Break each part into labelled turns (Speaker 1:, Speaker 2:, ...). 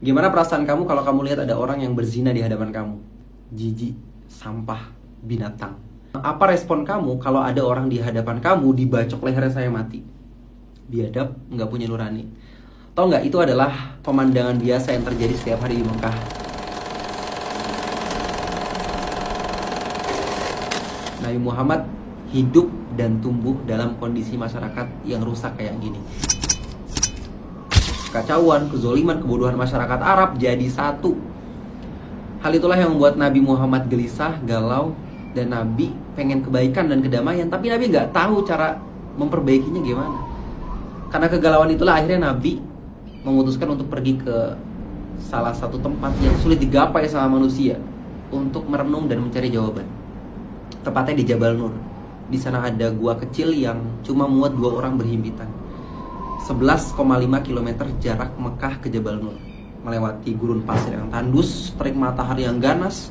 Speaker 1: Gimana perasaan kamu kalau kamu lihat ada orang yang berzina di hadapan kamu? Jijik, sampah, binatang. Apa respon kamu kalau ada orang di hadapan kamu dibacok lehernya saya mati? Biadab, nggak punya nurani. Tahu nggak, itu adalah pemandangan biasa yang terjadi setiap hari di Mekah. Nabi Muhammad hidup dan tumbuh dalam kondisi masyarakat yang rusak kayak gini. Kekacauan, kezoliman, kebodohan masyarakat Arab jadi satu. Hal itulah yang membuat Nabi Muhammad gelisah, galau, dan Nabi pengen kebaikan dan kedamaian, tapi Nabi nggak tahu cara memperbaikinya gimana. Karena kegalauan itulah akhirnya Nabi memutuskan untuk pergi ke salah satu tempat yang sulit digapai sama manusia untuk merenung dan mencari jawaban. Tepatnya di Jabal Nur. Di sana ada gua kecil yang cuma muat 2 orang berhimpitan. 11,5 km jarak Mekah ke Jabal Nur, melewati gurun pasir yang tandus, terik matahari yang ganas.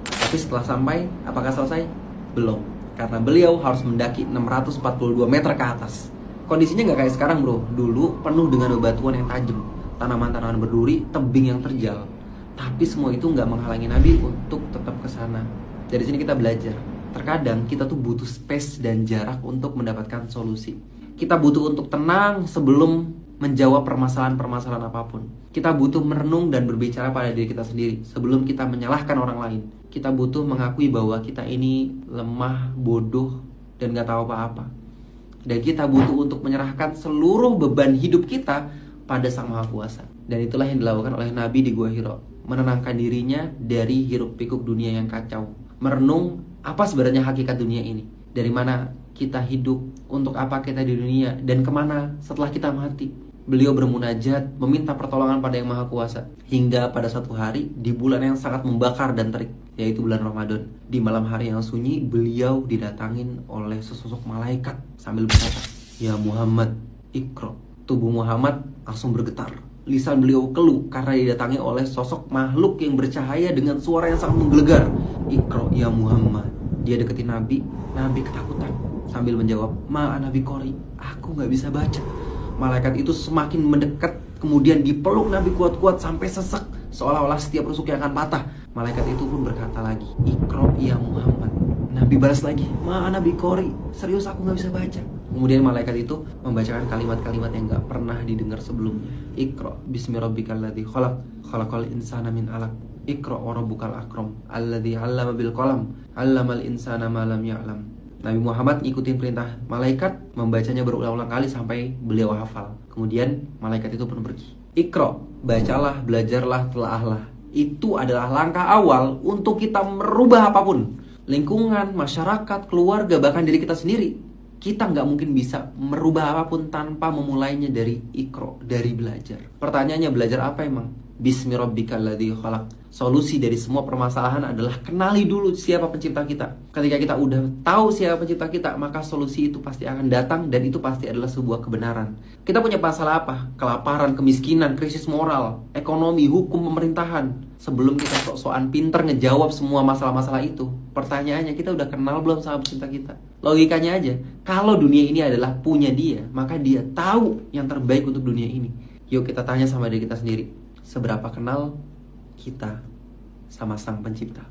Speaker 1: Tapi setelah sampai, apakah selesai? Belum, karena beliau harus mendaki 642 meter ke atas. Kondisinya nggak kayak sekarang bro. Dulu penuh dengan bebatuan yang tajam, tanaman-tanaman berduri, tebing yang terjal. Tapi semua itu nggak menghalangi Nabi untuk tetap ke sana. Dari sini kita belajar, terkadang kita tuh butuh space dan jarak untuk mendapatkan solusi. Kita butuh untuk tenang sebelum menjawab permasalahan-permasalahan apapun. Kita butuh merenung dan berbicara pada diri kita sendiri sebelum kita menyalahkan orang lain. Kita butuh mengakui bahwa kita ini lemah, bodoh, dan gak tahu apa-apa. Dan kita butuh untuk menyerahkan seluruh beban hidup kita pada Sang Maha Kuasa. Dan itulah yang dilakukan oleh Nabi di Gua Hira. Menenangkan dirinya dari hiruk-pikuk dunia yang kacau. Merenung apa sebenarnya hakikat dunia ini. Dari mana kita hidup, untuk apa kita di dunia, dan kemana setelah kita mati. Beliau bermunajat, meminta pertolongan pada Yang Maha Kuasa. Hingga pada suatu hari, di bulan yang sangat membakar dan terik, yaitu bulan Ramadan. Di malam hari yang sunyi, beliau didatangin oleh sesosok malaikat sambil berkata, "Ya Muhammad, Iqra." Tubuh Muhammad langsung bergetar. Lisan beliau keluh karena didatangi oleh sosok makhluk yang bercahaya dengan suara yang sangat menggelegar. "Iqra ya Muhammad." Dia deketin Nabi. Nabi ketakutan sambil menjawab, "Ma ana biqori." Aku gak bisa baca. Malaikat itu semakin mendekat, kemudian dipeluk Nabi kuat-kuat sampai sesek, seolah-olah setiap rusuknya akan patah. Malaikat itu pun berkata lagi, "Iqra ya Muhammad." Nabi balas lagi, "Ma ana biqori." Serius aku gak bisa baca. Kemudian malaikat itu membacakan kalimat-kalimat yang gak pernah didengar sebelumnya. "Iqra bismi rabbikal ladzi khalaq, khalaqal insana min 'alaq. Iqra wa rabbukal akram, alladzi 'allama bil qalam, 'allamal insana ma lam ya'lam." Nabi Muhammad ngikutin perintah malaikat, membacanya berulang-ulang kali sampai beliau hafal. Kemudian malaikat itu pun pergi. Iqra, bacalah, belajarlah, telaahlah. Itu adalah langkah awal untuk kita merubah apapun. Lingkungan, masyarakat, keluarga, bahkan diri kita sendiri. Kita nggak mungkin bisa merubah apapun tanpa memulainya dari Iqra, dari belajar. Pertanyaannya, belajar apa emang? Bismi rabbikal ladzi khalaq. Solusi dari semua permasalahan adalah kenali dulu siapa pencipta kita. Ketika kita udah tahu siapa pencipta kita, maka solusi itu pasti akan datang dan itu pasti adalah sebuah kebenaran. Kita punya masalah apa? Kelaparan, kemiskinan, krisis moral, ekonomi, hukum, pemerintahan. Sebelum kita sok-sokan pinter ngejawab semua masalah-masalah itu, pertanyaannya, kita udah kenal belum sama pencipta kita? Logikanya aja, kalau dunia ini adalah punya dia, maka dia tahu yang terbaik untuk dunia ini. Yuk kita tanya sama diri kita sendiri, seberapa kenal kita sama Sang Pencipta?